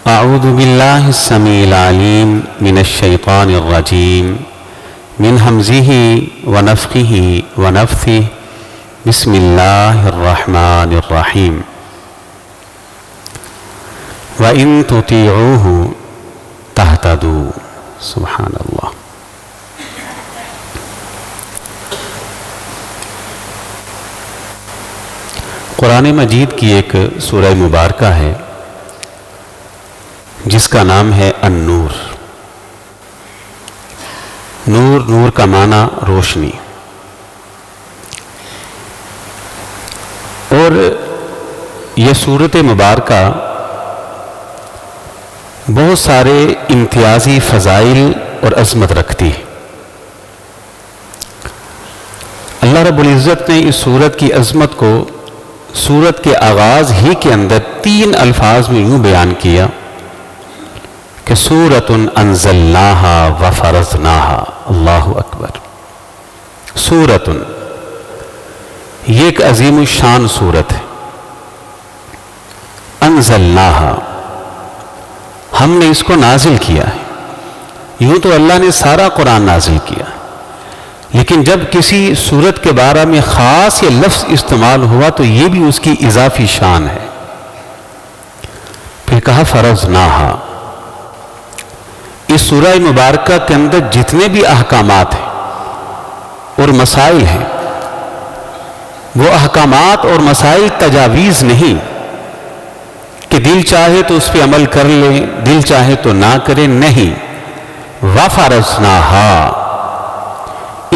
أعوذ بالله السميع العليم من الشيطان الرجيم من همزه ونفخه ونفثه بسم الله الرحمن الرحيم وَإِن تُطِيعُوهُ تَهْتَدُوا سبحان اللہ۔ قرآن مجید کی ایک سورہ مبارکہ ہے جس کا نام ہے النور۔ نور کا معنی روشنی، اور یہ سورت مبارکہ بہت سارے امتیازی فضائل اور عظمت رکھتی ہے۔ اللہ رب العزت نے اس سورت کی عظمت کو سورت کے آغاز ہی کے اندر 3 الفاظ میں یوں بیان کیا کہ سورۃ انزلناہا وفرضناہا۔ اللہ اکبر۔ سورۃ، یہ ایک عظیم الشان سورت ہے۔ انزلناہا، ہم نے اس کو نازل کیا ہے۔ یوں تو اللہ نے سارا قرآن نازل کیا، لیکن جب کسی سورت کے بارے میں خاص یہ لفظ استعمال ہوا تو یہ بھی اس کی اضافی شان ہے۔ پھر کہا فرضناہا۔ اس سورہ مبارکہ کے اندر جتنے بھی احکامات ہیں اور مسائل ہیں، وہ احکامات اور مسائل تجاویز نہیں کہ دل چاہے تو اس پہ عمل کر لیں، دل چاہے تو نہ کریں، نہیں۔ وَفَرَضْنَاهَا،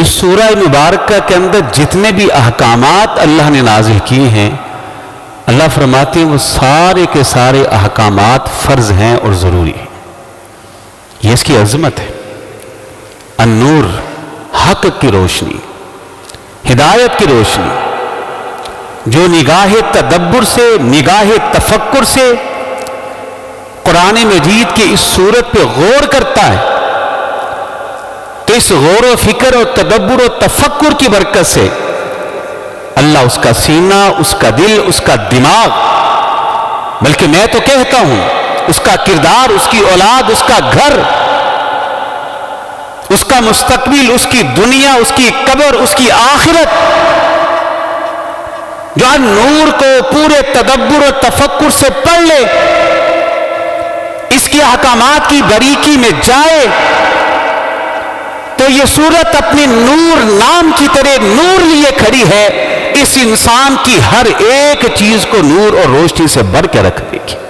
اس سورہ مبارکہ کے اندر جتنے بھی احکامات اللہ نے نازل کیے ہیں، اللہ فرماتے ہیں وہ سارے کے سارے احکامات فرض ہیں اور ضروری ہیں۔ یہ اس کی عظمت ہے۔ النور، حق کی روشنی، ہدایت کی روشنی، جو نگاہ تدبر سے، نگاہ تفکر سے قرآن مجید کی اس سورت پہ غور کرتا ہے تو اس غور و فکر اور تدبر و تفکر کی برکت سے اللہ اس کا سینہ، اس کا دل، اس کا دماغ، بلکہ میں تو کہتا ہوں اس کا کردار، اس کی اولاد، اس کا گھر، اس کا مستقبل، اس کی دنیا، اس کی قبر، اس کی آخرت، جو نور کو پورے تدبر و تفکر سے پڑھ لے، اس کی احکامات کی باریکی میں جائے، تو یہ سورت اپنی نور نام کی طرح نور لیے کھڑی ہے، اس انسان کی ہر ایک چیز کو نور اور روشنی سے بھر کے رکھ دے گی۔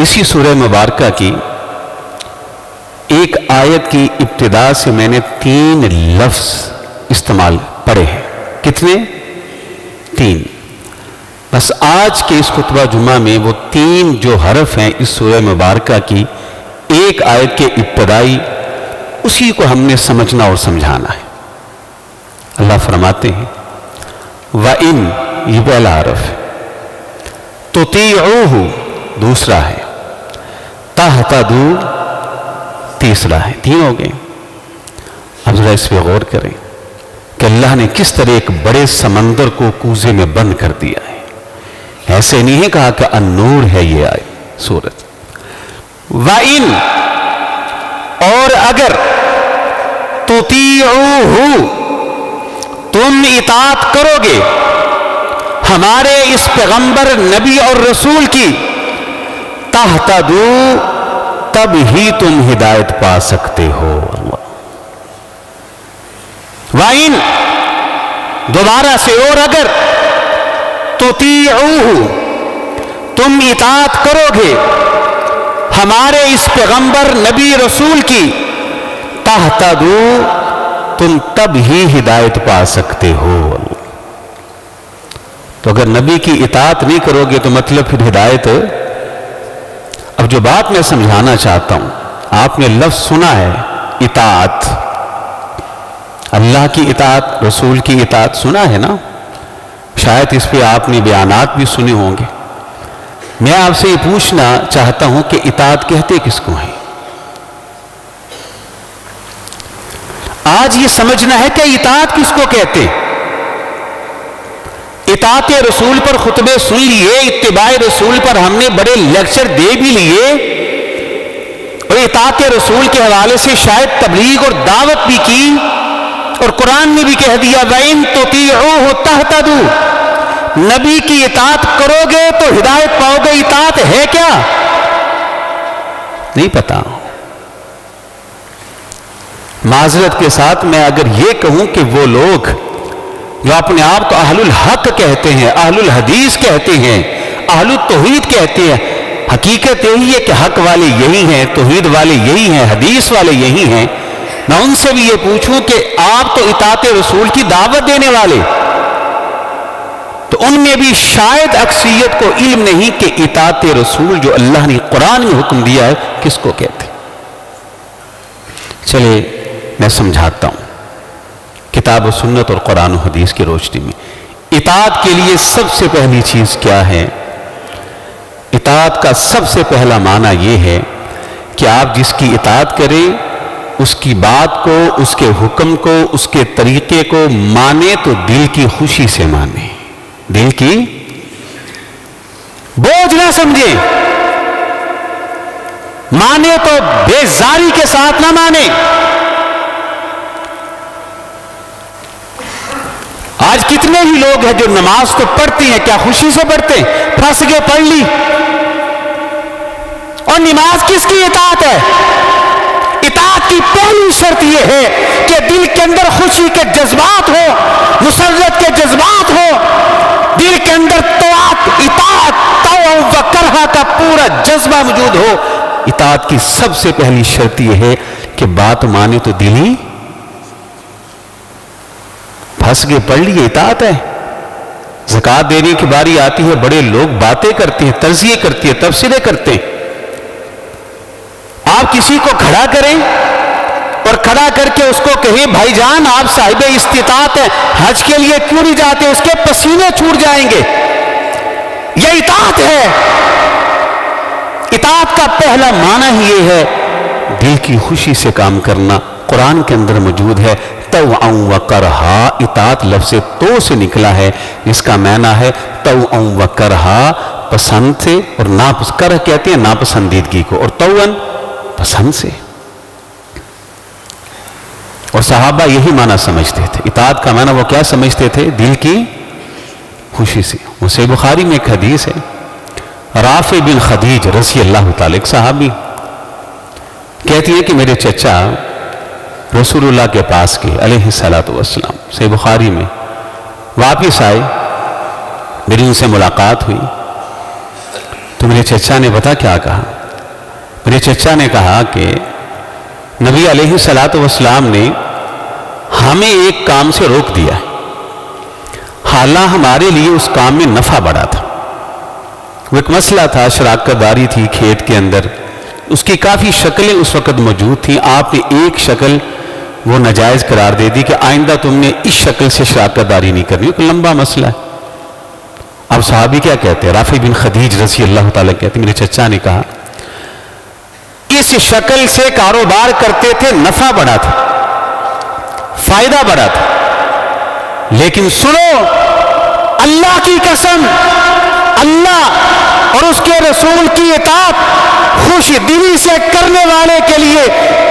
اسی سورہ مبارکہ کی ایک آیت کی ابتدا سے میں نے 3 لفظ استعمال پڑھے ہیں۔ کتنے؟ 3۔ بس آج کے اس خطبہ جمعہ میں وہ 3 جو حرف ہیں اس سورہ مبارکہ کی ایک آیت کے ابتدائی، اسی کو ہم نے سمجھنا اور سمجھانا ہے۔ اللہ فرماتے ہیں وَإِن، یہ پہلا حرف ہے، تُطِيعُوهُ دوسرا ہے، تَهْتَدُوا تیسرا ہے۔ 3 ہو گئے۔ اب ذرا اس پہ غور کریں کہ اللہ نے کس طرح ایک بڑے سمندر کو کوزے میں بند کر دیا ہے۔ ایسے نہیں ہے کہا کہ النور ہے یہ آئے سورت۔ وَإِن، اور اگر، تُطِيعُوهُ، تم اطاعت کرو گے ہمارے اس پیغمبر، نبی اور رسول کی، تَهْتَدُوا، تب ہی تم ہدایت پا سکتے ہو۔ وَإِن، دوبارہ سے، اور اگر، تُطِيعُوهُ، تم اطاعت کرو گے ہمارے اس پیغمبر، نبی، رسول کی، تَهْتَدُوا، تم تب ہی ہدایت پا سکتے ہو۔ تو اگر نبی کی اطاعت نہیں کرو گے تو مطلب پھر ہدایت۔ اب جو بات میں سمجھانا چاہتا ہوں، آپ نے لفظ سنا ہے اطاعت، اللہ کی اطاعت، رسول کی اطاعت سنا ہے نا؟ شاید اس پہ آپ نے بیانات بھی سنے ہوں گے۔ میں آپ سے یہ پوچھنا چاہتا ہوں کہ اطاعت کہتے کس کو ہیں؟ آج یہ سمجھنا ہے کہ اطاعت کس کو کہتے ہیں؟ اطاعت رسول پر خطبے سن لیے، اتباع رسول پر ہم نے بڑے لیکچر دے بھی لیے، اور اطاعت رسول کے حوالے سے شاید تبلیغ اور دعوت بھی کی، اور قرآن نے بھی کہہ دیا وَإِن تُطِيعُوهُ تَهْتَدُوا، نبی کی اطاعت کرو گے تو ہدایت پاؤ گے۔ اطاعت ہے کیا؟ نہیں پتا۔ معذرت کے ساتھ میں اگر یہ کہوں کہ وہ لوگ جو اپنے آپ کو اہل الحق کہتے ہیں، اہل الحدیث کہتے ہیں، اہل التوحید کہتے ہیں، حقیقت یہی ہے کہ حق والے یہی ہیں، توحید والے یہی ہیں، حدیث والے یہی ہیں، میں ان سے بھی یہ پوچھوں کہ آپ تو اطاعت رسول کی دعوت دینے والے، تو ان میں بھی شاید اکثریت کو علم نہیں کہ اطاعت رسول جو اللہ نے قرآن میں حکم دیا ہے کس کو کہتے ہیں۔ چلے میں سمجھاتا ہوں کتاب و سنت اور قرآن و حدیث کی روشنی میں اطاعت کے لیے سب سے پہلی چیز کیا ہے؟ اطاعت کا سب سے پہلا معنی یہ ہے کہ آپ جس کی اطاعت کریں اس کی بات کو، اس کے حکم کو، اس کے طریقے کو مانے تو دل کی خوشی سے مانے، دل کی بوجھ نہ سمجھیں، مانے تو بیزاری کے ساتھ نہ مانے۔ آج کتنے ہی لوگ ہیں جو نماز تو پڑھتے ہیں، کیا خوشی سے پڑھتے ہیں؟ پھنس گئے، پڑھ لی، اور نماز کس کی اطاعت ہے؟ اطاعت کی پہلی شرط یہ ہے کہ دل کے اندر خوشی کے جذبات ہو، مسرت کے جذبات ہو، دل کے اندر اطاعت طوع و کرہ کا پورا جذبہ موجود ہو۔ اطاعت کی سب سے پہلی شرط یہ ہے کہ بات مانے تو دل ہی پھنس گئے، پڑھ لیے، اطاعت ہے۔ زکوٰۃ دینے کی باری آتی ہے، بڑے لوگ باتیں کرتے ہیں، تجزیے کرتے ہیں، تبصرے کرتے ہیں۔ آپ کسی کو کھڑا کریں اور کھڑا کر کے اس کو کہیں بھائی جان آپ صاحب استطاعت ہیں، حج کے لیے کیوں نہیں جاتے؟ اس کے پسینے چھوٹ جائیں گے۔ یہ اطاعت ہے۔ اطاعت کا پہلا معنی ہی یہ ہے دل کی خوشی سے کام کرنا۔ قرآن کے اندر موجود ہے طوعا و کرہا، اطاعت لفظ تو سے نکلا ہے، اس کا معنی ہے طوعا و کرہا، پسند سے، اور کرہ کہتے ہیں ناپسندیدگی کو، اور طوعا پسند سے۔ اور صحابہ یہی معنی سمجھتے تھے، اطاعت کا معنی وہ کیا سمجھتے تھے؟ دل کی خوشی سے۔ صحیح بخاری میں ایک حدیث ہے، رافع بن خدیج رضی اللہ تعالی ایک صحابی کہتی ہے کہ میرے چچا رسول اللہ کے پاس گئے علیہ السلام، صحیح بخاری میں، واپس آئے، میری ان سے ملاقات ہوئی تو میرے چچا نے بتا کیا کہا؟ میرے چچا نے کہا کہ نبی علیہ السلام نے ہمیں ایک کام سے روک دیا ہے، حالانکہ ہمارے لیے اس کام میں نفع بڑا تھا۔ وہ ایک مسئلہ تھا، شراکت داری تھی کھیت کے اندر، اس کی کافی شکلیں اس وقت موجود تھیں، آپ نے ایک شکل وہ ناجائز قرار دے دی کہ آئندہ تم نے اس شکل سے شراکت داری نہیں کرنی، ایک لمبا مسئلہ ہے۔ اب صحابی کیا کہتے ہیں؟ رافع بن خدیج رضی اللہ تعالیٰ کہتے ہیں میرے چچا نے کہا اس شکل سے کاروبار کرتے تھے، نفع بڑا تھا، فائدہ بڑا تھا، لیکن سنو اللہ کی قسم، اللہ اور اس کے رسول کی اطاعت خوش دلی سے کرنے والے کے لیے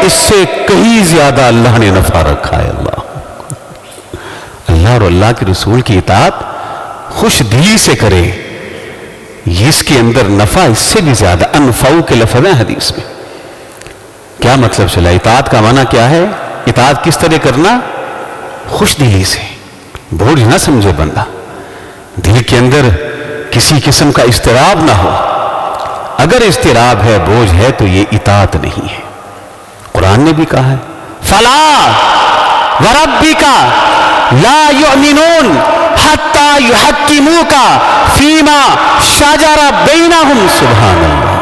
اس سے کہیں زیادہ اللہ نے نفع رکھا ہے۔ اللہ اور اللہ کے رسول کی اطاعت خوش دلی سے کرے، اس کے اندر نفع اس سے بھی زیادہ، انفعو کے لفظ ہیں حدیث میں۔ کیا مطلب چلا؟ اطاعت کا معنی کیا ہے؟ اطاعت کس طرح کرنا؟ خوش دلی سے، بوجھ نہ سمجھے بندہ، دل کے اندر کسی قسم کا اضطراب نہ ہو، اگر اضطراب ہے، بوجھ ہے، تو یہ اطاعت نہیں ہے۔ قرآن نے بھی کہا ہے فَلَا وَرَبِّكَ لَا يُؤْمِنُونَ حَتَّى يُحَكِّمُوكَ فِيمَا شَجَرَ بَيْنَهُمْ سبحان اللہ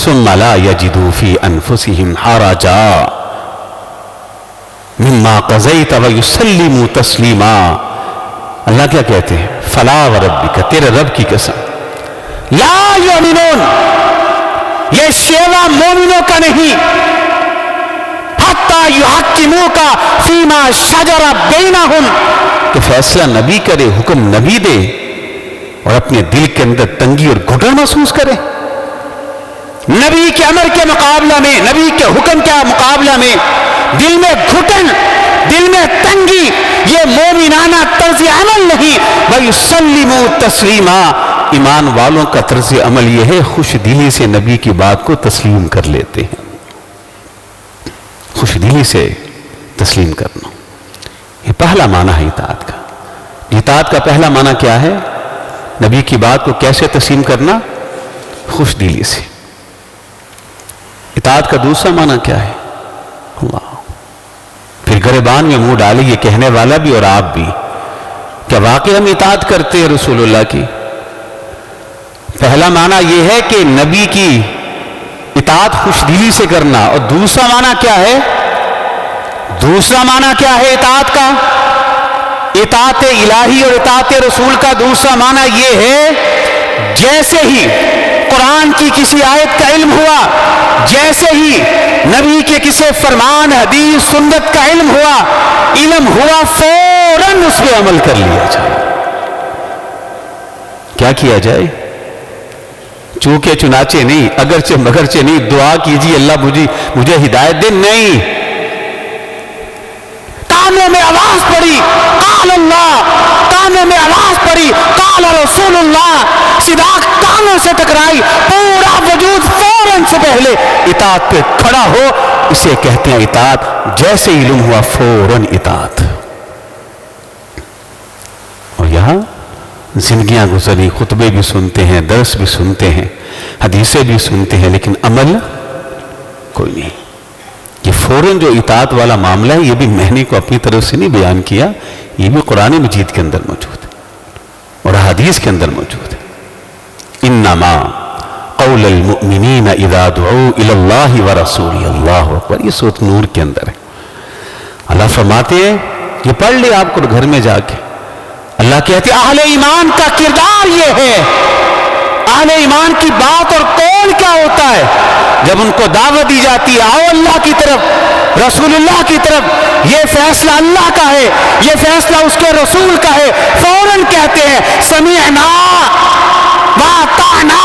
ثُمَّ لَا يَجِدُوا فِي أَنفُسِهِمْ حَرَجًا مِمَّا قَضَيْتَ وَيُسَلِّمُوا تَسْلِيمًا۔ اللہ کیا کہتے ہیں؟ فَلَا وَرَبِّكَ، تیرے رب کی قسم، لا یؤمنون، یہ شیوا مومنوں کا نہیں، حتی یحکموک فیما شجر بینہم، کہ فیصلہ نبی کرے، حکم نبی دے، اور اپنے دل کے اندر تنگی اور گھٹن محسوس کرے؟ نبی کے امر کے مقابلہ میں، نبی کے حکم کے مقابلہ میں دل میں گھٹن، دل میں تنگی، یہ مومنانہ طرز عمل نہیں۔ وَيُسَلِّمُوا تَسْلِيمًا، ایمان والوں کا طرز عمل یہ ہے خوش دلی سے نبی کی بات کو تسلیم کر لیتے ہیں، خوش دلی سے تسلیم کرنا، یہ پہلا معنی ہے اطاعت کا۔ اطاعت کا پہلا معنی کیا ہے؟ نبی کی بات کو کیسے تسلیم کرنا؟ خوش دلی سے۔ اطاعت کا دوسرا معنی کیا ہے؟ اللہ، پھر گریبان میں منہ ڈالے یہ کہنے والا بھی اور آپ بھی، کیا واقعی ہم اطاعت کرتے ہیں رسول اللہ کی؟ پہلا معنی یہ ہے کہ نبی کی اطاعت خوش دلی سے کرنا، اور دوسرا معنی کیا ہے؟ دوسرا معنی کیا ہے اطاعت کا؟ اطاعت الہی اور اطاعت رسول کا دوسرا معنی یہ ہے، جیسے ہی قرآن کی کسی آیت کا علم ہوا، جیسے ہی نبی کے کسی فرمان، حدیث، سنت کا علم ہوا، فوراً اس پہ عمل کر لیا جائے۔ کیا کیا جائے؟ چونکہ چنانچہ نہیں، اگرچہ مگرچہ نہیں، دعا کیجیے اللہ مجھے ہدایت دے، نہیں، کانوں میں آواز پڑی قال اللہ، کانوں میں آواز پڑی قال رسول اللہ، صدا کانوں سے ٹکرائی، پورا وجود فوراً سے پہلے اطاعت پہ کھڑا ہو، اسے کہتے ہیں اطاعت۔ جیسے علم ہوا فوراً اطاعت۔ اور یہاں زندگیاں گزری، خطبے بھی سنتے ہیں، درس بھی سنتے ہیں، حدیثیں بھی سنتے ہیں، لیکن عمل کوئی نہیں۔ یہ فوراً جو اطاعت والا معاملہ ہے، یہ بھی میں نے کو اپنی طرف سے نہیں بیان کیا، یہ بھی قرآن مجید کے اندر موجود ہے اور حدیث کے اندر موجود ہے۔ انما قول المؤمنین اذا دعوا الی اللہ ورسولہ، اللہ اکبر، یہ سورۃ نور کے اندر ہے۔ اللہ فرماتے ہیں، یہ پڑھ لے آپ کو گھر میں جا کے، اللہ کہتے ہیں اہل ایمان کا کردار یہ ہے، اہل ایمان کی بات اور قول کیا ہوتا ہے جب ان کو دعوت دی جاتی ہے، آؤ اللہ کی طرف، رسول اللہ کی طرف، یہ فیصلہ اللہ کا ہے، یہ فیصلہ اس کے رسول کا ہے، فوراً کہتے ہیں سمعنا واطعنا،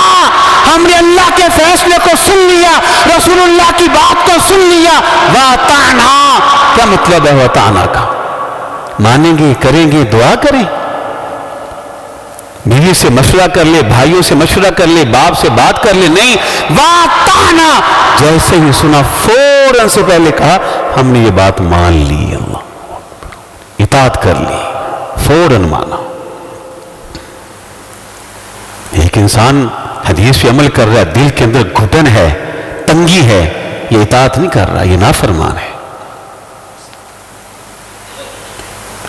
ہم نے اللہ کے فیصلے کو سن لیا، رسول اللہ کی بات کو سن لیا، واطعنا، کیا مطلب ہے واطعنا کا؟ مانیں گے، کریں گے، دعا کریں، بیوی سے مشورہ کر لے، بھائیوں سے مشورہ کر لے، باپ سے بات کر لے، نہیں، واطعنا، جیسے ہی سنا فوراً سے پہلے کہا ہم نے یہ بات مان لی، اللہ اطاعت کر لی، فوراً مانا۔ ایک انسان حدیث پہ عمل کر رہا ہے، دل کے اندر گھٹن ہے، تنگی ہے، یہ اطاعت نہیں کر رہا، یہ نافرمان ہے۔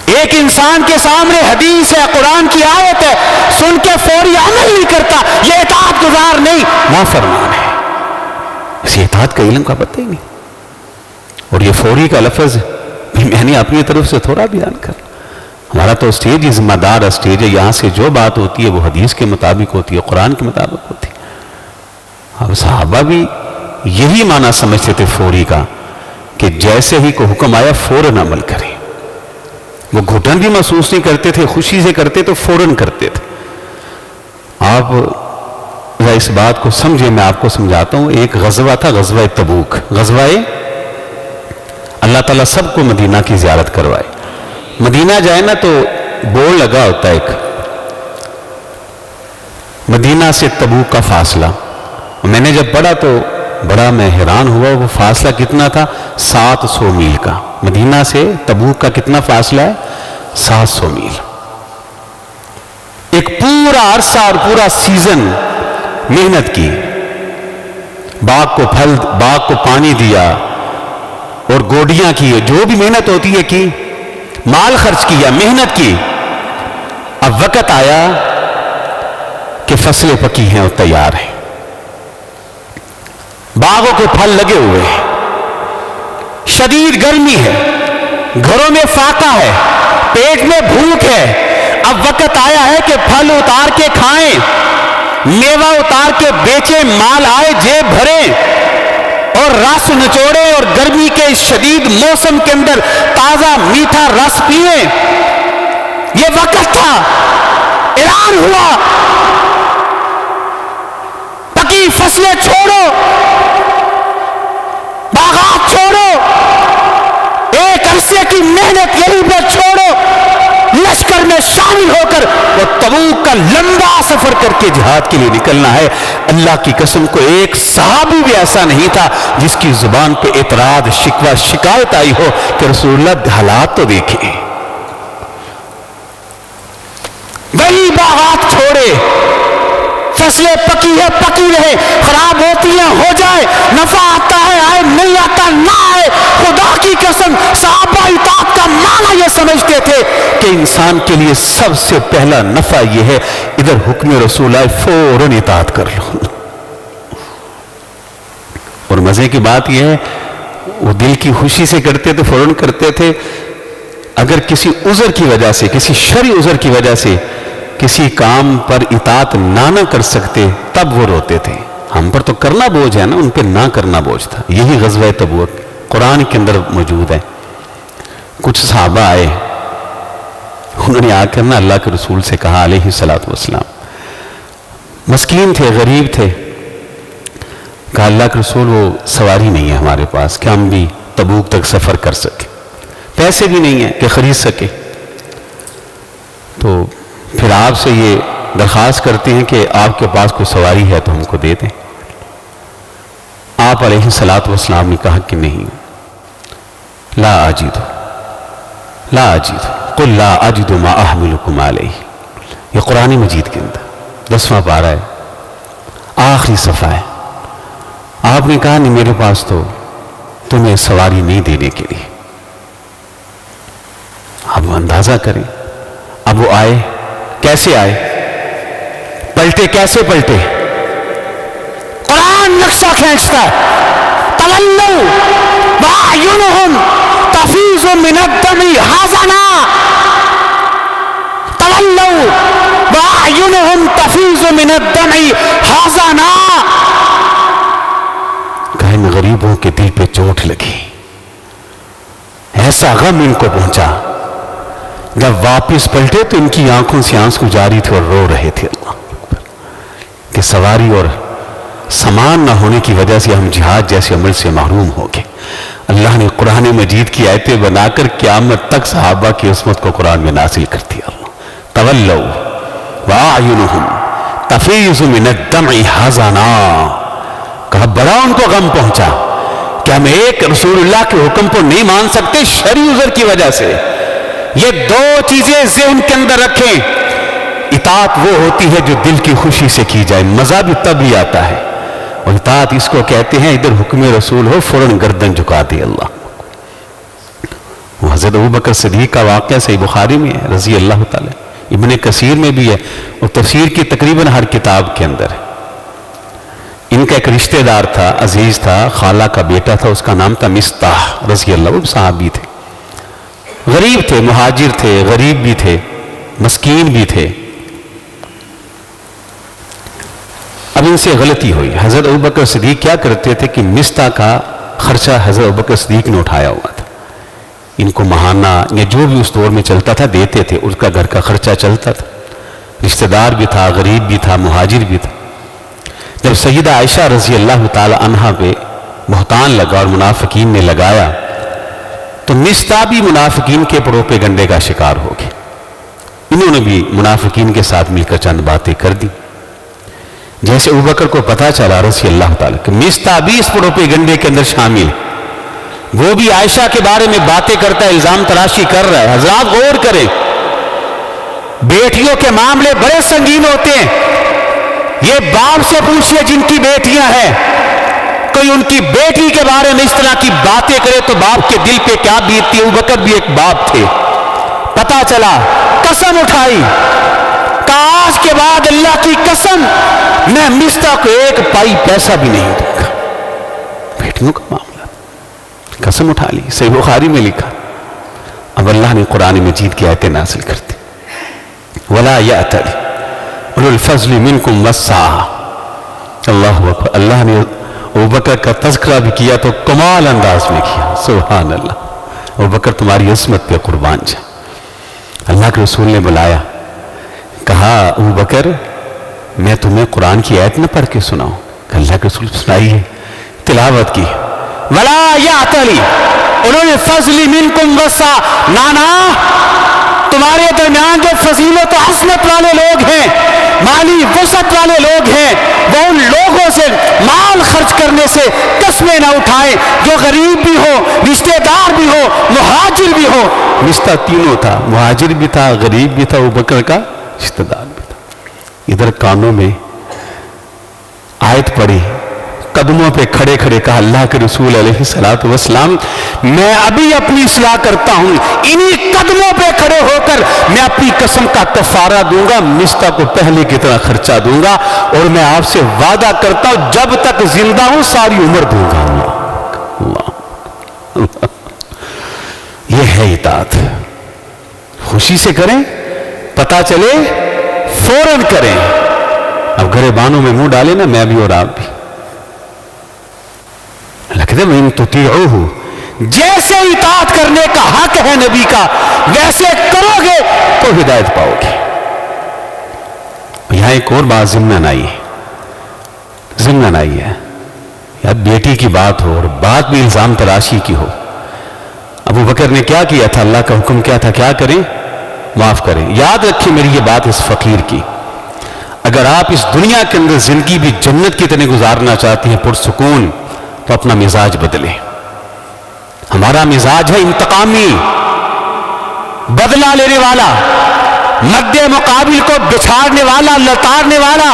ایک انسان کے سامنے حدیث ہے، قرآن کی آیت ہے، سن کے فوری عمل نہیں کرتا، یہ اطاعت گزار نہیں، نافرمان ہے۔ اسے اطاعت کا علم کا پتہ ہی نہیں۔ اور یہ فوری کا لفظ میں نے اپنی طرف سے تھوڑا بیان کر، ہمارا تو اسٹیج ہی ذمہ دار اسٹیج ہے، یہاں سے جو بات ہوتی ہے وہ حدیث کے مطابق ہوتی ہے، قرآن کے مطابق ہوتی ہے۔ اب صحابہ بھی یہی معنی سمجھتے تھے فوری کا، کہ جیسے ہی کو حکم آیا فوراً عمل کریں۔ وہ گھٹن بھی محسوس نہیں کرتے تھے، خوشی سے کرتے تو فوراً کرتے تھے۔ آپ اس بات کو سمجھے، میں آپ کو سمجھاتا ہوں۔ ایک غزوہ تھا، غزوہ تبوک، غزوہ اللہ تعالیٰ سب کو مدینہ کی زیارت کروائے۔ مدینہ جائے نا تو بورڈ لگا ہوتا ہے ایک، مدینہ سے تبوک کا فاصلہ۔ میں نے جب پڑھا تو بڑا میں حیران ہوا، وہ فاصلہ کتنا تھا؟ 700 میل کا۔ مدینہ سے تبوک کا کتنا فاصلہ ہے؟ 700 میل۔ ایک پورا عرصہ اور پورا سیزن محنت کی، باغ کو پھل، باغ کو پانی دیا اور گوڈیاں کی، جو بھی محنت ہوتی ہے کی، مال خرچ کیا، محنت کی۔ اب وقت آیا کہ فصلیں پکی ہیں اور تیار ہیں، باغوں کے پھل لگے ہوئے ہیں، شدید گرمی ہے، گھروں میں فاقہ ہے، پیٹ میں بھوک ہے۔ اب وقت آیا ہے کہ پھل اتار کے کھائیں، میوہ اتار کے بیچیں، مال آئے جیب بھریں اور رس نچوڑے اور گرمی کے اس شدید موسم کے اندر تازہ میٹھا رس پئیں۔ یہ وقت تھا، اعلان ہوا پکی فصلیں چھوڑو، باغات چھوڑو، ایک عرصے کی محنت یہیں پہ چھوڑو، لشکر میں شامل ہو کر وہ تبوک کا لمبا سفر کر کے جہاد کے لیے نکلنا ہے۔ اللہ کی قسم کو ایک صحابی بھی ایسا نہیں تھا جس کی زبان پہ اعتراض، شکوہ، شکایت آئی ہو کہ رسول اللہ حالات تو دیکھیں، وہی باغات چھوڑے، فصلیں پکی ہے پکی رہے، خراب ہوتی ہیں ہو جائے، نفع آتا ہے آئے، نہیں آتا نہ آئے، خدا کی قسم صحابہ اطاعت کا معنی یہ سمجھتے تھے کہ انسان کے لیے سب سے پہلا نفع یہ ہے ادھر حکم رسول آئے فوراً اطاعت کر لو۔ اور مزے کی بات یہ ہے وہ دل کی خوشی سے کرتے تو فوراً کرتے تھے، اگر کسی عذر کی وجہ سے، کسی شرعی عذر کی وجہ سے کسی کام پر اطاعت نہ کر سکتے تب وہ روتے تھے۔ ہم پر تو کرنا بوجھ ہے نا، ان پہ نہ کرنا بوجھ تھا۔ یہی غزوہ تبوک قرآن کے اندر موجود ہے۔ کچھ صحابہ آئے، انہوں نے آ کر نا اللہ کے رسول سے کہا علیہ الصلوۃ والسلام، مسکین تھے، غریب تھے، کہا اللہ کے رسول وہ سواری نہیں ہے ہمارے پاس کہ ہم بھی تبوک تک سفر کر سکیں، پیسے بھی نہیں ہیں کہ خرید سکے، تو پھر آپ سے یہ درخواست کرتے ہیں کہ آپ کے پاس کوئی سواری ہے تو ہم کو دے دیں۔ آپ علیہ الصلوۃ والسلام نے کہا کہ نہیں، لا اجد قل لا اجد ما احملکم علیہ، یہ قرآن مجید کے اندر 10واں پارہ ہے، آخری صفحہ ہے۔ آپ نے کہا نہیں میرے پاس تو تمہیں سواری نہیں دینے کے لیے۔ اب اندازہ کریں، اب وہ آئے، کیسے آئے، پلٹے، کیسے پلٹے؟ قرآن نقشہ کھینچتا ہے، تولوا واعینہم تفیض من الدم حزنا، تولوا واعینہم تفیض من الدم حزنا، کہ ان غریبوں کے دل پہ چوٹ لگی، ایسا غم ان کو پہنچا، جب واپس پلٹے تو ان کی آنکھوں سے آنسو جاری تھے اور رو رہے تھے، اللہ کہ سواری اور سامان نہ ہونے کی وجہ سے ہم جہاد جیسے عمل سے محروم ہو گئے۔ اللہ نے قرآن مجید کی آیتیں بنا کر قیامت تک صحابہ کی عصمت کو قرآن میں نازل کر دیا۔ تولوا واعینہم تفیض من الدمع حزنا، کہا بڑا ان کو غم پہنچا کہ ہم ایک رسول اللہ کے حکم کو نہیں مان سکتے شرعی عذر کی وجہ سے۔ یہ دو چیزیں ذہن کے اندر رکھیں، اطاعت وہ ہوتی ہے جو دل کی خوشی سے کی جائے، مزہ بھی تب ہی آتا ہے، اور اطاعت اس کو کہتے ہیں ادھر حکم رسول ہو فوراً گردن جھکا دی اللہ۔ وہ حضرت ابوبکر صدیق کا واقعہ صحیح بخاری میں ہے رضی اللہ تعالی، ابن کثیر میں بھی ہے، اور تفسیر کی تقریباً ہر کتاب کے اندر ہے۔ ان کا ایک رشتہ دار تھا، عزیز تھا، خالہ کا بیٹا تھا، اس کا نام تھا مصطح رضی اللہ، وہ صحابی تھے، غریب تھے، مہاجر تھے، غریب بھی تھے، مسکین بھی تھے۔ اب ان سے غلطی ہوئی، حضرت ابوبکر صدیق کیا کرتے تھے کہ مصطح کا خرچہ حضرت ابوبکر صدیق نے اٹھایا ہوا تھا، ان کو ماہانہ یا جو بھی اس دور میں چلتا تھا دیتے تھے، اس کا گھر کا خرچہ چلتا تھا، رشتہ دار بھی تھا، غریب بھی تھا، مہاجر بھی تھا۔ جب سیدہ عائشہ رضی اللہ تعالی عنہا پہ بہتان لگا اور منافقین نے لگایا تو مصطح بھی منافقین کے پروپیگنڈے کا شکار ہو گئے، انہوں نے بھی منافقین کے ساتھ مل کر چند باتیں کر دی۔ جیسے ابوبکر کو پتہ چلا رضی اللہ تعالیٰ کہ مصطح بھی اس پروپیگنڈے کے اندر شامل ہے، وہ بھی عائشہ کے بارے میں باتیں کرتا ہے، الزام تراشی کر رہا ہے۔ حضرات غور کریں، بیٹیوں کے معاملے بڑے سنگین ہوتے ہیں، یہ باپ سے پوچھئے جن کی بیٹیاں ہیں، کوئی ان کی بیٹی کے بارے میں اس طرح کی باتیں کرے تو باپ کے دل پہ کیا بیتتی ہے۔ ابوبکر بھی ایک باپ تھے، پتہ چلا، قسم اٹھائی، آج کے بعد اللہ کی قسم میں مصطح کو ایک پائی پیسہ بھی نہیں دوں گا۔ بیٹیوں کا معاملہ، قسم اٹھا لی، صحیح بخاری میں لکھا۔ اب اللہ نے قرآن مجید کی آیتیں نازل کر دی، وَلَا يَأْتَلِ اُولُو الْفَضْلِ مِنْكُمْ وَالسَّعَةِ۔ اللہ اکبر، اللہ نے ابوبکر کا تذکرہ بھی کیا تو کمال انداز میں کیا، سبحان اللہ۔ ابوبکر تمہاری عظمت پہ قربان جائے۔ اللہ کے رسول نے بلایا, کہا ابو بکر میں تمہیں قرآن کی آیت نہ پڑھ کے سناؤں؟ اللہ کے رسول سنائیے. تلاوت کی, وَلَا يَعْتَلِ اُولُو الْفَضْلِ مِنْكُمْ وَالسَّعَةِ, نانا تمہارے درمیان جو فضیلت و عظمت والے لوگ ہیں, مالی وسعت والے لوگ ہیں, وہ ان لوگوں سے مال خرچ کرنے سے قسمیں نہ اٹھائیں جو غریب بھی ہو, رشتہ دار بھی ہو, مہاجر بھی ہو. رشتہ تینوں تھا, مہاجر بھی تھا, غریب بھی تھا, ابو بکر کا رشتہ دار بھی تھا. ادھر کانوں میں آیت پڑھی, قدموں پہ کھڑے کھڑے کہا اللہ کے رسول علیہ الصلوۃ والسلام میں ابھی اپنی اصلاح کرتا ہوں, انہی قدموں پہ کھڑے ہو کر میں اپنی قسم کا کفارہ دوں گا, مصطفیٰ کو پہلے کی طرح خرچہ دوں گا, اور میں آپ سے وعدہ کرتا ہوں جب تک زندہ ہوں ساری عمر دوں گا. اللہ یہ ہے اطاعت. خوشی سے کریں, پتہ چلے فوراً کریں. اب گریبانوں میں منہ ڈالے نا میں بھی اور آپ بھی. ان تطیعوہ, جیسے اطاعت کرنے کا حق ہے نبی کا ویسے کرو گے تو ہدایت پاؤ گے. یہاں ایک اور بات ضمن آئی ہے, ضمن آئی ہے, یا بیٹی کی بات ہو اور بات بھی الزام تراشی کی ہو. ابو بکر نے کیا کیا تھا, اللہ کا حکم کیا تھا, کیا کریں, معاف کریں. یاد رکھیں میری یہ بات اس فقیر کی, اگر آپ اس دنیا کے اندر زندگی بھی جنت کی طرح گزارنا چاہتی ہیں پرسکون, تو اپنا مزاج بدلیں. ہمارا مزاج ہے انتقامی, بدلہ لینے والا, مد مقابل کو بچھاڑنے والا, لتاڑنے والا.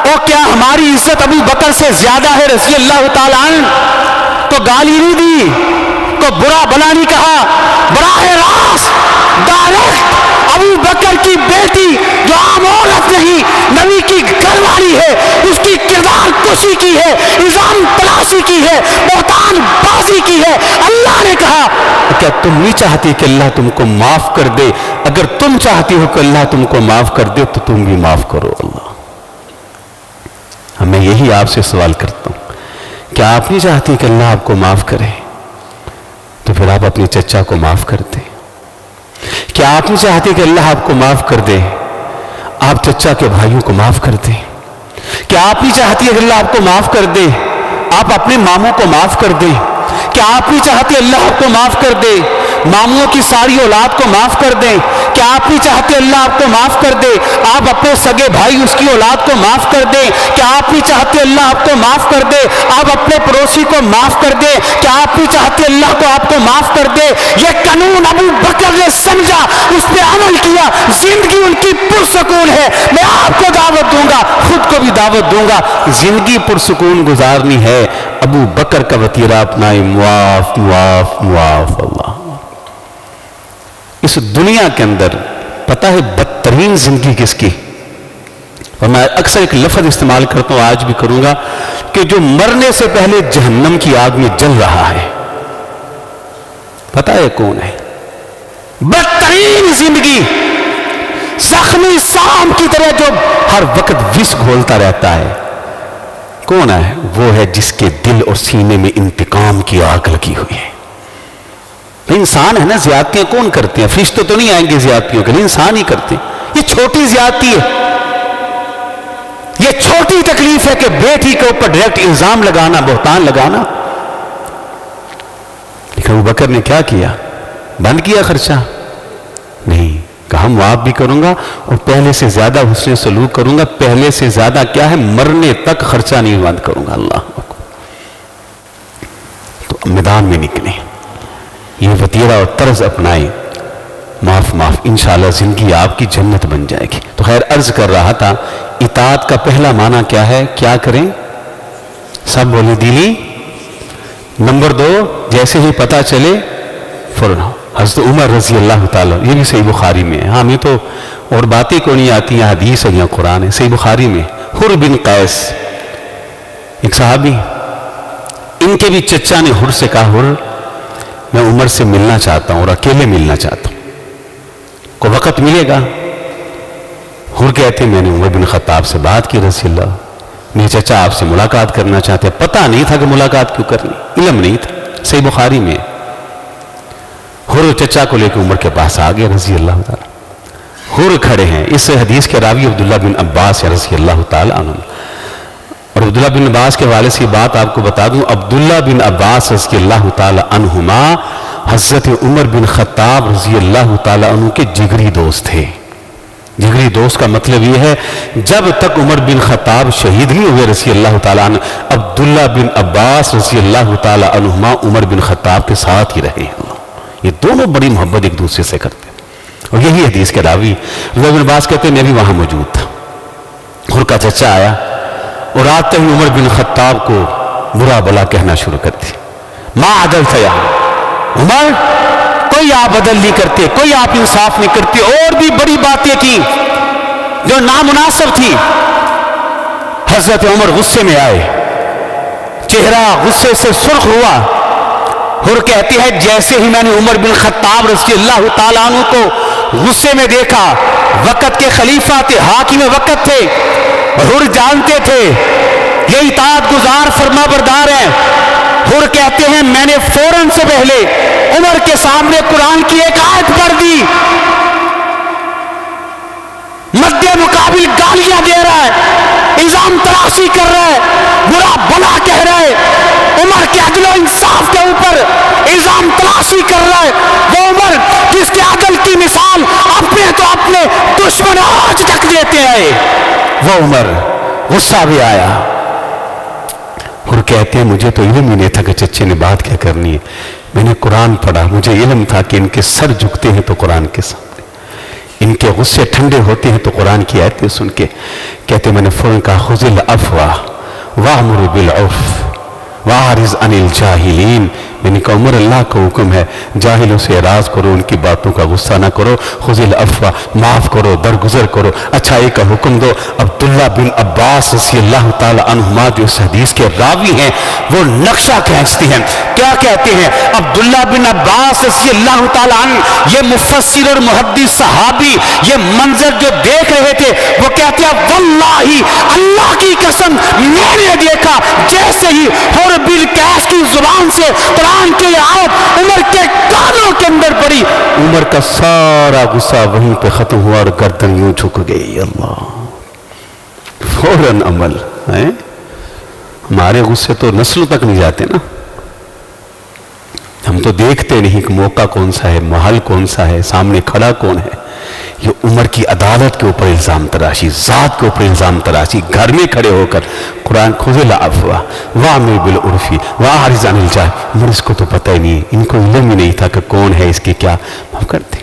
او کیا ہماری عزت ابو بکر سے زیادہ ہے رضی اللہ تعالیٰ عنہ؟ تو گالی نہیں دی, کو برا بلا نہیں کہا, براہ راست ڈائریکٹ ابو بکر کی بیٹی جو عام عورت نہیں, نبی کی گھر والی ہے, اس کی کردار کشی کی ہے, الزام تلاشی کی ہے, بہتان بازی کی ہے. اللہ نے کہا کیا تم نہیں چاہتی کہ اللہ تم کو معاف کر دے؟ اگر تم چاہتی ہو کہ اللہ تم کو معاف کر دے تو تم بھی معاف کرو. اللہ میں یہی آپ سے سوال کرتا ہوں, کیا آپ نہیں چاہتی کہ اللہ آپ کو معاف کرے؟ تو پھر آپ اپنے چچا کو معاف کر دیں. کیا آپ نہیں چاہتے کہ اللہ آپ کو معاف کر دے؟ آپ چچا کے بھائیوں کو معاف کر دیں. کیا آپ نہیں چاہتی کہ اللہ آپ کو معاف کر دے؟ آپ اپنے ماموں کو معاف کر دیں. کیا آپ نہیں چاہتے اللہ آپ کو معاف کر دے؟ ماموں کی ساری اولاد کو معاف کر دیں. کیا آپ نہیں چاہتے اللہ آپ کو معاف کر دے؟ آپ اپنے سگے بھائی اس کی اولاد کو معاف کر دیں. کیا آپ نہیں چاہتے اللہ آپ کو معاف کر دے؟ آپ اپنے پڑوسی کو معاف کر دیں. کیا آپ نہیں چاہتے اللہ کو آپ کو معاف کر دے؟ یہ قانون ابو بکر نے سمجھا, اس پہ عمل کیا, زندگی ان کی پرسکون ہے. میں آپ کو دعوت دوں گا, خود کو بھی دعوت دوں گا, زندگی پرسکون گزارنی ہے, ابو بکر کا وطیرہ اپنائیں, معاف معاف معاف. اللہ اس دنیا کے اندر پتہ ہے بدترین زندگی کس کی؟ اور میں اکثر ایک لفظ استعمال کرتا ہوں, آج بھی کروں گا, کہ جو مرنے سے پہلے جہنم کی آگ میں جل رہا ہے. پتہ ہے کون ہے؟ بدترین زندگی, زخمی سام کی طرح جو ہر وقت وس گھولتا رہتا ہے. کون ہے وہ؟ ہے جس کے دل اور سینے میں انتقام کی آگ لگی ہوئی ہے. انسان ہے نا, زیادتیاں کون کرتے ہیں؟ فرشتے تو نہیں آئیں گے زیادتیوں کے لیے, انسان ہی کرتے ہیں. یہ چھوٹی زیادتی ہے, یہ چھوٹی تکلیف ہے کہ بیٹی کے اوپر ڈائریکٹ الزام لگانا, بہتان لگانا. لیکن ابو بکر نے کیا کیا؟ بند کیا خرچہ؟ نہیں, کہا معاف بھی کروں گا اور پہلے سے زیادہ حسن سلوک کروں گا. پہلے سے زیادہ کیا ہے؟ مرنے تک خرچہ نہیں بند کروں گا. اللہ تو میدان میں نکلے, یہ وطیرہ اور طرز اپنائیں, معاف معاف, انشاءاللہ زندگی آپ کی جنت بن جائے گی. تو خیر عرض کر رہا تھا, اطاعت کا پہلا معنی کیا ہے؟ کیا کریں؟ سب بولے دلی. نمبر 2, جیسے ہی پتہ چلے فوراً. حضرت عمر رضی اللہ تعالیٰ, یہ بھی صحیح بخاری میں ہے, ہمیں تو اور باتیں کو نہیں آتی ہیں, حدیث ہے یا قرآن ہے. صحیح بخاری میں حر بن قیس ایک صحابی, ان کے بھی چچا نے حر سے کہا, حر میں عمر سے ملنا چاہتا ہوں اور اکیلے ملنا چاہتا ہوں, کو وقت ملے گا؟ حر کہتے ہیں میں نے عمر بن خطاب سے بات کی رضی اللہ, میرے چچا آپ سے ملاقات کرنا چاہتے. پتہ نہیں تھا کہ ملاقات کیوں کرنی, علم نہیں تھا. صحیح بخاری میں حر چچا کو لے کے عمر کے پاس آ گئے رضی اللہ تعالیٰ. حر کھڑے ہیں. اس حدیث کے راوی عبداللہ بن عباس رضی اللہ تعالیٰ عنہ. اور عبداللہ بن عباس کے والد سے بات آپ کو بتا دوں, عبداللہ بن عباس رضی اللہ تعالیٰ عنہما حضرت عمر بن خطاب رضی اللہ تعالیٰ عنہ کے جگری دوست تھے. جگری دوست کا مطلب یہ ہے جب تک عمر بن خطاب شہید نہیں ہوئے رضی اللہ تعالیٰ عنہ, عبداللہ بن عباس رضی اللہ تعالیٰ عنہما عمر بن خطاب کے ساتھ ہی رہے. یہ دونوں بڑی محبت ایک دوسرے سے کرتے. اور یہی حدیث کے راوی عبداللہ بن عباس کہتے ہیں میں بھی وہاں موجود تھا. حر کا چچا آیا اور آتے ہی عمر بن خطاب کو برا بلا کہنا شروع کر دی. ما عدلت یا عمر, کوئی آپ عدل نہیں کرتے, کوئی آپ انصاف نہیں کرتے. اور بھی بڑی باتیں تھیں جو نامناسب تھی. حضرت عمر غصے میں آئے, چہرہ غصے سے سرخ ہوا. حر کہتی ہے جیسے ہی میں نے عمر بن خطاب رضی اللہ تعالیٰ عنہ کو غصے میں دیکھا, وقت کے خلیفہ تھے, حاکم وقت تھے, حر جانتے تھے یہ اطاعت گزار فرما بردار ہیں. حر کہتے ہیں میں نے فوراً سے پہلے عمر کے سامنے قرآن کی ایک آیت پڑھ دی. مد مقابل گالیاں دے رہا ہے, الزام تراشی کر رہا ہے, برا بلا کہہ رہا ہے, عمر کے عدل و انصاف کے اوپر الزام تراشی کر رہا ہے. وہ عمر جس کے عدل کی مثال اپنے تو اپنے دشمن آج تک دیتے آئے, وہ عمر غصہ بھی آیا. اور کہتے ہیں مجھے تو علم ہی نہیں تھا کہ چچے نے بات کیا کرنی ہے. میں نے قرآن پڑھا, مجھے علم تھا کہ ان کے سر جھکتے ہیں تو قرآن کے سامنے, ان کے غصے ٹھنڈے ہوتے ہیں تو قرآن کی آیتیں سن کے. کہتے میں نے فوراً کہا خذ العفو وامر بالعرف واعرض عن الجاہلین. میں نے کہا عمر اللہ کا حکم ہے جاہلوں سے اعراض کرو, ان کی باتوں کا غصہ نہ کرو. خذ العفو, معاف کرو, درگزر کرو, اچھائی کا حکم دو. عبداللہ بن عباس رضی اللہ تعالی عنہما جو اس حدیث کے راوی ہیں وہ نقشہ کھینچتے ہیں. کیا کہتے ہیں عبداللہ بن عباس رضی اللہ تعالی عنہ, یہ مفسر اور محدث صحابی یہ منظر جو دیکھ رہے تھے وہ کہتے ہیں واللہ اللہ کی قسم میں نے دیکھا جیسے ہی حر بالقیس کی زبان سے قرآن کی آیت عمر کے کانوں کے اندر پڑی, عمر کا سارا غصہ وہیں پہ ختم ہوا اور گردن یوں جھک گئی. اللہ فوراً عمل ہے. ہمارے غصے تو نسلوں تک نہیں جاتے نا, ہم تو دیکھتے نہیں کہ موقع کون سا ہے, محل کون سا ہے, سامنے کھڑا کون ہے. یہ عمر کی عدالت کے اوپر الزام تراشی, ذات کے اوپر الزام تراشی, گھر میں کھڑے ہو کر قرآن خذ العفو وامر بالعرف واعرض عن الجاہلین. عمر اس کو تو پتہ ہی نہیں, ان کو علم ہی نہیں تھا کہ کون ہے اس کے کیا معاف کرتے.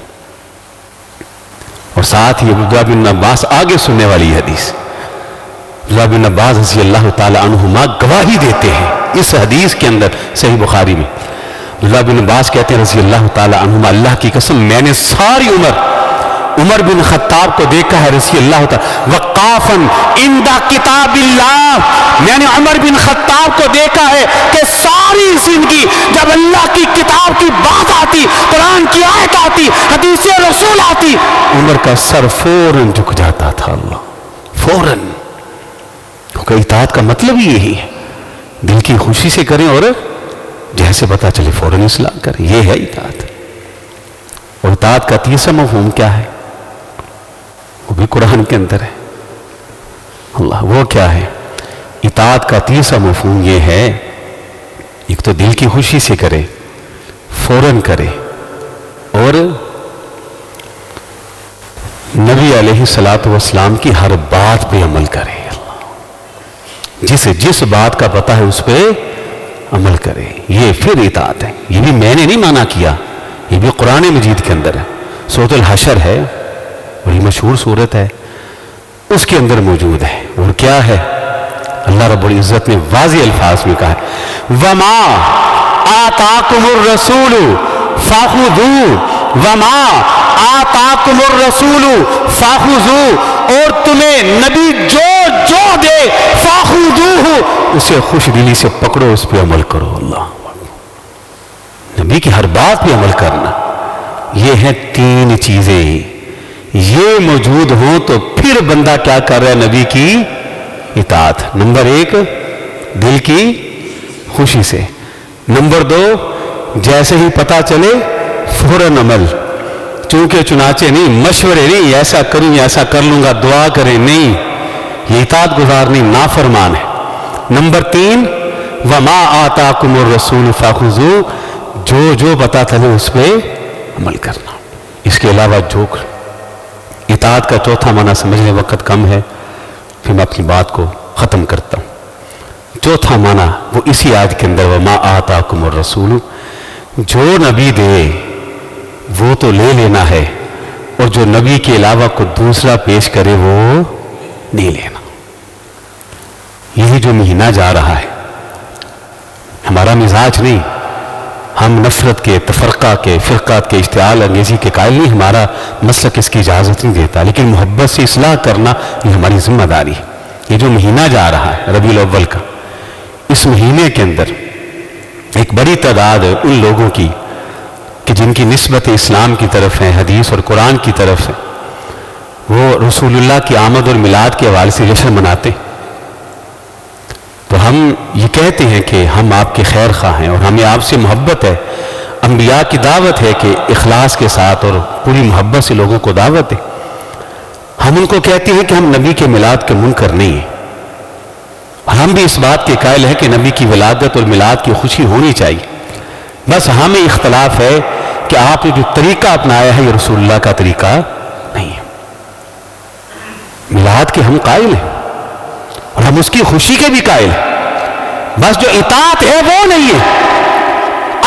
اور ساتھ ہی عبداللہ بن عباس آگے سننے والی حدیث, عبداللہ بن عباس رضی اللہ تعالی عنہما گواہی دیتے ہیں اس حدیث کے اندر صحیح بخاری میں. عبداللہ بن عباس کہتے ہیں رضی اللہ تعالی عنہما اللہ کی قسم میں نے ساری عمر بن خطاب کو دیکھا ہے رضی اللہ تعالی وقافاً عند کتاب اللہ. میں نے عمر بن خطاب کو دیکھا ہے کہ ساری زندگی جب اللہ کی کتاب کی بات آتی, قرآن کی آیت آتی, حدیث رسول آتی, عمر کا سر فوراً جھک جاتا تھا. اللہ فوراً, کیونکہ اطاعت کا مطلب ہی یہی ہے دل کی خوشی سے کریں اور جیسے پتا چلے فوراً اصلاح کریں. یہ ہے اطاعت. اور اطاعت کا تیسرا مفہوم کیا ہے وہ بھی قرآن کے اندر ہے. اللہ وہ کیا ہے؟ اطاعت کا تیسرا مفہوم یہ ہے ایک تو دل کی خوشی سے کرے, فوراً کرے, اور نبی علیہ الصلوۃ والسلام کی ہر بات پہ عمل کرے. جس بات کا پتہ ہے اس پہ عمل کرے. یہ پھر اطاعت ہے. یہ بھی میں نے نہیں مانا کیا, یہ بھی قرآن مجید کے اندر ہے. سورۃ الحشر ہے, بڑی مشہور سورت ہے, اس کے اندر موجود ہے. اور کیا ہے؟ اللہ رب العزت نے واضح الفاظ میں کہا ہے وما آتاکم الرسول فخذوہ وما آتاکم الرسول فخذوہ, اور تمہیں نبی جو دے فخذوہ اسے خوش دلی سے پکڑو, اس پہ عمل کرو. اللہ نبی کی ہر بات پہ عمل کرنا, یہ ہیں تین چیزیں. یہ موجود ہوں تو پھر بندہ کیا کر رہا ہے نبی کی اطاعت. نمبر ایک دل کی خوشی سے, نمبر دو جیسے ہی پتہ چلے فوراً عمل، چونکہ چنانچہ نہیں، مشورے نہیں، ایسا کروں ایسا کر لوں گا، دعا کریں نہیں، یہ اطاعت گزار نہیں، نافرمان ہے۔ نمبر 3 وما آتاکم الرسول فخذوہ، جو پتا چلے اس پہ عمل کرنا، اس کے علاوہ جو اطاعت کا چوتھا معنی سمجھنے وقت کم ہے، پھر میں اپنی بات کو ختم کرتا ہوں۔ چوتھا معنی وہ اسی آیت کے اندر وما آتاکم الرسول، جو نبی دے وہ تو لے لینا ہے، اور جو نبی کے علاوہ کو دوسرا پیش کرے وہ نہیں لینا۔ یہی جو مہینہ جا رہا ہے، ہمارا مزاج نہیں، ہم نفرت کے، تفرقہ کے، فرقات کے، اشتعال انگیزی کے قائل نہیں، ہمارا مسلک اس کی اجازت نہیں دیتا، لیکن محبت سے اصلاح کرنا یہ ہماری ذمہ داری ہے۔ یہ جو مہینہ جا رہا ہے ربیع الاول کا، اس مہینے کے اندر ایک بڑی تعداد ہے ان لوگوں کی کہ جن کی نسبت اسلام کی طرف ہے، حدیث اور قرآن کی طرف ہے، وہ رسول اللہ کی آمد اور میلاد کے حوالے سے جشن مناتے ہیں۔ تو ہم یہ کہتے ہیں کہ ہم آپ کے خیر خواہ ہیں اور ہمیں آپ سے محبت ہے، انبیاء کی دعوت ہے کہ اخلاص کے ساتھ اور پوری محبت سے لوگوں کو دعوت دیں۔ ہم ان کو کہتے ہیں کہ ہم نبی کے میلاد کے منکر نہیں ہیں، اور ہم بھی اس بات کے قائل ہیں کہ نبی کی ولادت اور میلاد کی خوشی ہونی چاہیے، بس ہمیں اختلاف ہے کہ آپ نے جو طریقہ اپنایا ہے یہ رسول اللہ کا طریقہ نہیں ہے۔ میلاد کے ہم قائل ہیں اور ہم اس کی خوشی کے بھی قائل ہیں، بس جو اطاعت ہے وہ نہیں ہے،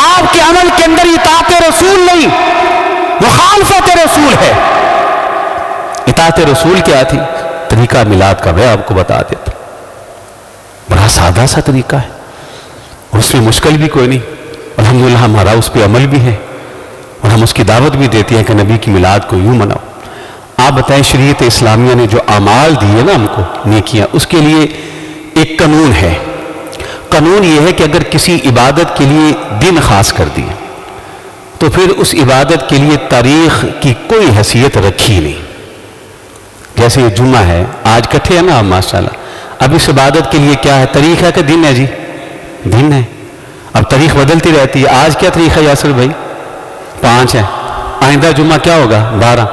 آپ کے عمل کے اندر اطاعت رسول نہیں، مخالفت رسول ہے۔ اطاعت رسول کیا تھی؟ طریقہ میلاد کا میں آپ کو بتا دیتا ہوں، بڑا سادہ سا طریقہ ہے، اور اس میں مشکل بھی کوئی نہیں، الحمدللہ ہمارا اس پہ عمل بھی ہے، اور ہم اس کی دعوت بھی دیتے ہیں کہ نبی کی میلاد کو یوں مناؤ۔ آپ بتائیں شریعت اسلامیہ نے جو اعمال دیے نا ہم کو نیکیاں، اس کے لیے ایک قانون ہے۔ قانون یہ ہے کہ اگر کسی عبادت کے لیے دن خاص کر دیے تو پھر اس عبادت کے لیے تاریخ کی کوئی حیثیت رکھی نہیں۔ جیسے یہ جمعہ ہے، آج کٹھے ہیں نا آپ ماشاءاللہ، اب اس عبادت کے لیے کیا ہے؟ تاریخ ہے کہ دن ہے جی؟ دن ہے۔ اب تاریخ بدلتی رہتی ہے، آج کیا تاریخ ہے یاسر بھائی؟ 5 ہے، آئندہ جمعہ کیا ہوگا؟ 12۔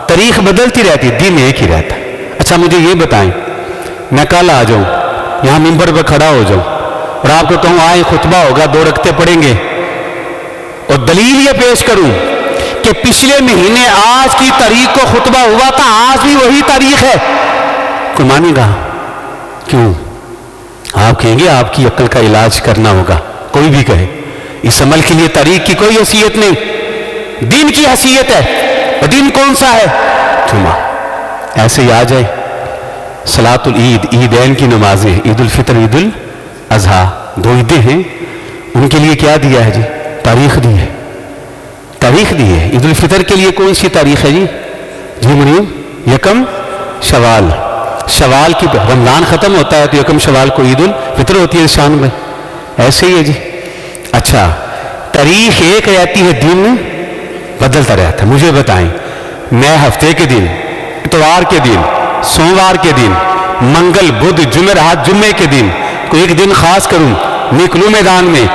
تاریخ بدلتی رہتی ہے، دن ایک ہی رہتا ہے۔ اچھا مجھے یہ بتائیں، میں کل آ جاؤں یہاں منبر پہ کھڑا ہو جاؤں اور آپ کو کہوں آئے خطبہ ہوگا، 2 رکعتیں پڑھیں گے، اور دلیل یہ پیش کروں کہ پچھلے مہینے آج کی تاریخ کو خطبہ ہوا تھا، آج بھی وہی تاریخ ہے، کوئی مانے گا؟ کیوں؟ آپ کہیں گے آپ کی عقل کا علاج کرنا ہوگا، کوئی بھی کہے اس عمل کے لیے تاریخ کی کوئی حیثیت نہیں، دن کی حیثیت ہے۔ اور دن کون سا ہے؟ جمعہ۔ ایسے ہی آ جائے صلاۃ العید، عیدین کی نمازیں، عید الفطر، عید الاضحیٰ، 2 عیدیں ہیں، ان کے لیے کیا دیا ہے جی؟ تاریخ دی ہے، تاریخ دی ہے۔ عید الفطر کے لیے کون سی تاریخ ہے جی؟ جی مریم، 1 شوال، شوال کی رمضان ختم ہوتا ہے تو 1 شوال کو عید الفطر ہوتی ہے شان میں، ایسے ہی ہے جی۔ اچھا تاریخ ایک رہتی ہے، دن بدلتا رہتا ہے۔ مجھے بتائیں میں ہفتے کے دن، اتوار کے دن، سوموار کے دن، منگل بدھ جمعرات جمعے کے دن کوئی ایک دن خاص کروں، نکلوں میدان میں،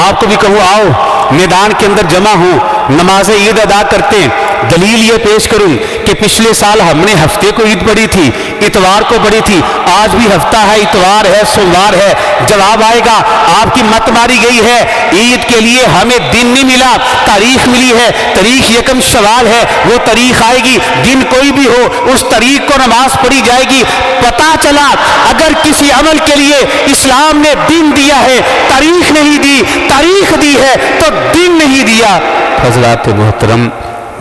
آپ کو بھی کہوں آؤ میدان کے اندر جمع ہوں، نماز عید ادا کرتے ہیں، دلیل یہ پیش کروں کہ پچھلے سال ہم نے ہفتے کو عید پڑھی تھی، اتوار کو پڑھی تھی، آج بھی ہفتہ ہے، اتوار ہے، سوموار ہے، جواب آئے گا آپ کی مت ماری گئی ہے، عید کے لیے ہمیں دن نہیں ملا، تاریخ ملی ہے، تاریخ 1 شوال ہے، وہ تاریخ آئے گی، دن کوئی بھی ہو اس تاریخ کو نماز پڑھی جائے گی۔ پتا چلا اگر کسی عمل کے لیے اسلام نے دن دیا ہے، تاریخ نہیں دی، تاریخ دی ہے تو دن نہیں دیا۔ حضرات محترم،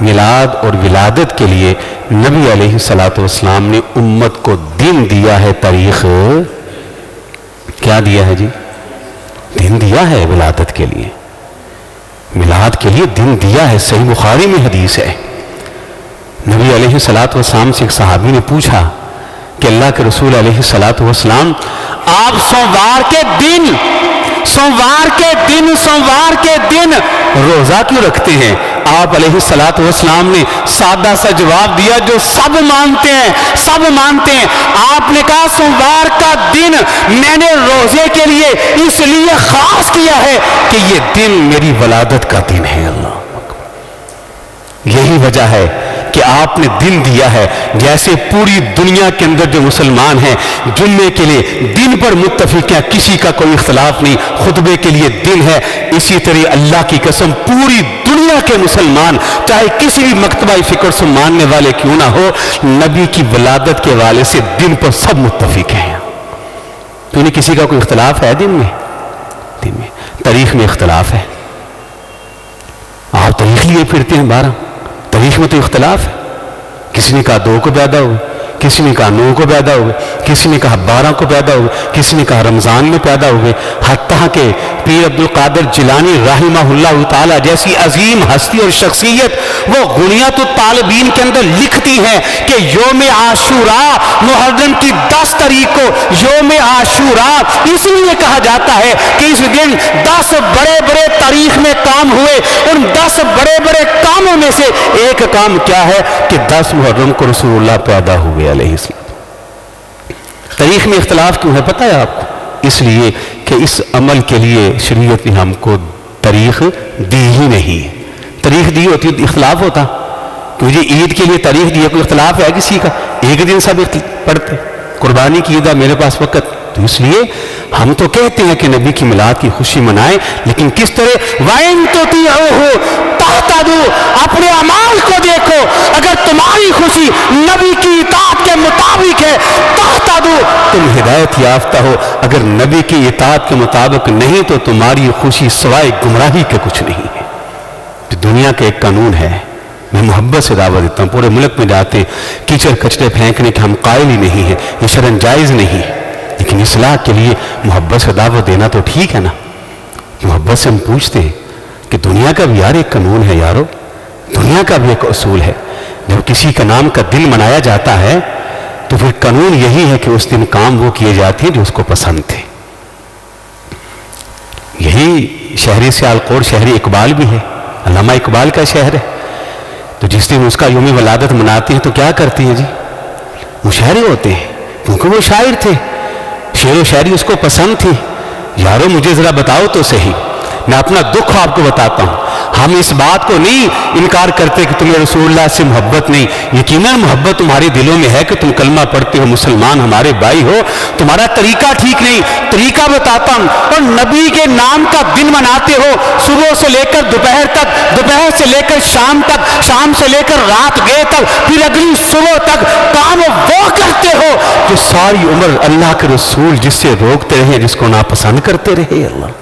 میلاد اور ولادت کے لیے نبی علیہ السلام نے امت کو دن دیا ہے، تاریخ کیا دیا ہے جی؟ دن دیا ہے ولادت کے لیے، میلاد کے لیے دن دیا ہے۔ صحیح بخاری میں حدیث ہے، نبی علیہ السلام سے ایک صحابی نے پوچھا کہ اللہ کے رسول علیہ السلام آپ سوموار کے دن روزہ کیوں رکھتے ہیں؟ آپ علیہ السلام نے سادہ سا جواب دیا جو سب مانتے ہیں۔ آپ نے کہا سوموار کا دن میں نے روزے کے لیے اس لیے خاص کیا ہے کہ یہ دن میری ولادت کا دن ہے۔ اللہ یہی وجہ ہے کہ آپ نے دن دیا ہے، جیسے پوری دنیا کے اندر جو مسلمان ہیں جمعے کے لیے دن پر متفق ہیں، کسی کا کوئی اختلاف نہیں، خطبے کے لیے دن ہے، اسی طرح اللہ کی قسم پوری دنیا کے مسلمان چاہے کسی بھی مکتبہ فکر سے ماننے والے کیوں نہ ہو، نبی کی ولادت کے حوالے سے دن پر سب متفق ہیں۔ تو انہیں کسی کا کوئی اختلاف ہے دن میں؟ تاریخ میں اختلاف ہے۔ آپ تاریخ لیے پھرتے ہیں 12، تاریخ میں تو اختلاف ہے۔ کسی نے کہا 2 کو پیدا ہوئے، کسی نے کہا 9 کو پیدا ہوئے، کسی نے کہا 12 کو پیدا ہوئے، کسی نے کہا رمضان میں پیدا ہوئے، حتیٰ کہ پیر عبد القادر جیلانی رحمہ اللہ تعالی جیسی عظیم ہستی اور شخصیت وہ غنیۃ الطالبین کے اندر لکھتی ہیں کہ یوم عاشوراء محرم کی 10 تاریخ کو یوم عاشوراء اس لیے کہا جاتا ہے کہ اس دن 10 بڑے بڑے تاریخ میں کام ہوئے، ان 10 بڑے بڑے کاموں میں سے ایک کام کیا ہے کہ 10 محرم کو رسول اللہ پیدا ہوئے علیہ السلام۔ تاریخ میں اختلاف کیوں ہے پتہ ہے آپ کو؟ اس لیے کہ اس عمل کے لیے شریعت نے ہم کو تاریخ دی ہی نہیں۔ تاریخ دی ہوتی تو اختلاف ہوتا، کہ مجھے عید کے لیے تاریخ دی ہے، کوئی اختلاف ہے کسی کا؟ ایک دن سب پڑھتے، قربانی کی عید ہے میرے پاس وقت، تو اس لیے ہم تو کہتے ہیں کہ نبی کی میلاد کی خوشی منائیں، لیکن کس طرح وَإِن تُطِيعُوهُ تَهْتَدُوا، اپنے اعمال کو دیکھو، اگر تمہاری خوشی نبی کی اطاعت کے مطابق ہے تَهْتَدُوا، تم ہدایت یافتہ ہو، اگر نبی کی اطاعت کے مطابق نہیں تو تمہاری خوشی سوائے گمراہی کے کچھ نہیں ہے۔ تو دنیا کا ایک قانون ہے، میں محبت سے دعوت دیتا ہوں، پورے ملک میں جاتے ہیں کیچڑ کچرے پھینکنے کے ہم قائل ہی نہیں ہیں، یہ شرعاً جائز نہیں ہے، لیکن اصلاح کے لیے محبت سے دعوت دینا تو ٹھیک ہے نا۔ محبت سے ہم پوچھتے ہیں کہ دنیا کا بھی یار ایک قانون ہے یارو، دنیا کا بھی ایک اصول ہے، جب کسی کا نام کا دن منایا جاتا ہے تو پھر قانون یہی ہے کہ اس دن کام وہ کیے جاتے ہیں جو اس کو پسند تھے۔ یہی شہری سیالکوٹ شہری اقبال بھی ہے، علامہ اقبال کا شہر ہے، تو جس دن اس کا یوم ولادت مناتے ہیں تو کیا کرتے ہیں جی؟ مشاعرے ہوتے ہیں، کیونکہ وہ شاعر تھے، شعر و شاعری اس کو پسند تھی۔ یارو مجھے ذرا بتاؤ تو صحیح، میں اپنا دکھ آپ کو بتاتا ہوں، ہم اس بات کو نہیں انکار کرتے کہ تمہیں رسول اللہ سے محبت نہیں، یقیناً محبت تمہارے دلوں میں ہے کہ تم کلمہ پڑھتے ہو، مسلمان ہمارے بھائی ہو، تمہارا طریقہ ٹھیک نہیں، طریقہ بتاتا ہوں۔ اور نبی کے نام کا دن مناتے ہو، صبح سے لے کر دوپہر تک، دوپہر سے لے کر شام تک، شام سے لے کر رات گئے تک، پھر اگلی صبح تک کام وہ کرتے ہو جو ساری عمر اللہ کے رسول جس سے روکتے رہے، جس کو ناپسند کرتے رہے۔ اللہ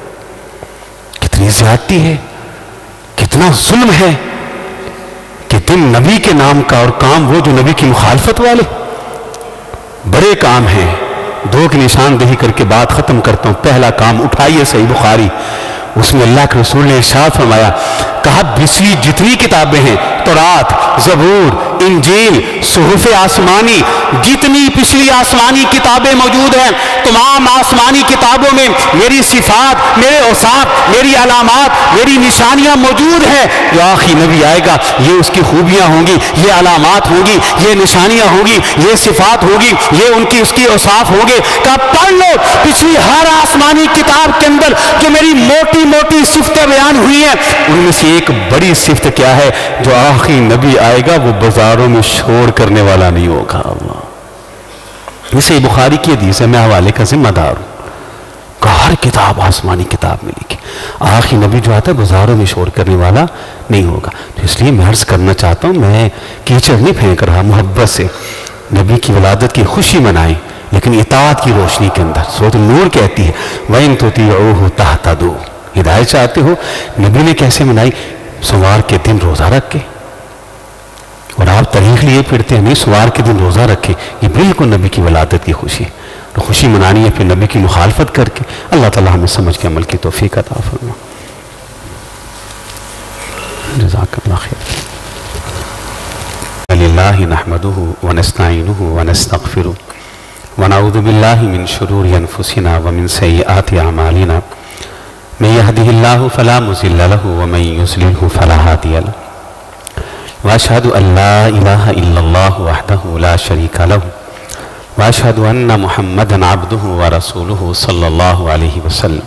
کتنی زیادتی ہے، کتنا ظلم ہے کہ دن نبی کے نام کا اور کام وہ جو نبی کی مخالفت والے۔ بڑے کام ہیں، 2 کی نشاندہی کر کے بات ختم کرتا ہوں۔ پہلا کام اٹھائیے صحیح بخاری، اس میں اللہ کے رسول نے ارشاد فرمایا، کہا 20 جتنی کتابیں ہیں، تورات، زبور، انجیل، صحف آسمانی، جتنی پچھلی آسمانی کتابیں موجود ہیں، تمام آسمانی کتابوں میں میری صفات، میرے اوصاف، میری علامات، میری نشانیاں موجود ہیں۔ جو آخری نبی آئے گا یہ اس کی خوبیاں ہوں گی، یہ علامات ہوں گی، یہ نشانیاں ہوں گی، یہ صفات ہوگی، یہ ان کی اس کی اوصاف ہوں گے۔ کہا پڑھ لو پچھلی ہر آسمانی کتاب کے اندر جو میری موٹی موٹی صفتیں بیان ہوئی ہیں، ان میں سے ایک بڑی صفت کیا ہے؟ جو آخری نبی آئے گا وہ بازاروں میں شور کرنے والا نہیں ہوگا۔ اللہ، اسے بخاری کی حدیث ہے، میں حوالے کا ذمہ دار ہوں کہ ہر کتاب آسمانی کتاب میں لکھی آخری نبی جو آتا ہے بازاروں میں شور کرنے والا نہیں ہوگا۔ تو اس لیے میں عرض کرنا چاہتا ہوں، میں کیچڑ نہیں پھینک رہا، محبت سے نبی کی ولادت کی خوشی منائیں، لیکن اطاعت کی روشنی کے اندر۔ سورۃ النور کہتی ہے وَإِن تُطِيعُوهُ تَهْتَدُوا، ہدایت چاہتے ہو۔ نبی نے کیسے منائی؟ سوار کے دن روزہ رکھ کے، اور آپ تاریخ لیے پھرتے ہیں، نہیں سوار کے دن روزہ رکھے، یہ بالکل نبی کی ولادت کی خوشی ہے۔ تو خوشی منانی ہے پھر نبی کی مخالفت کر کے۔ اللہ تعالیٰ ہمیں سمجھ کے عمل کی توفیق عطا فرمائے۔ جزاک اللہ خیر۔ للہ نحمدہ ونستعینہ ونستغفرہ ونعوذ باللہ من شرور انفسنا ومن سیئات اعمالنا من يهده الله فلا مضل له ومن يضلل فلا هادي له واشهد ان لا اله الا الله وحده لا شريك له واشهد ان محمدا عبده ورسوله صلى الله عليه وسلم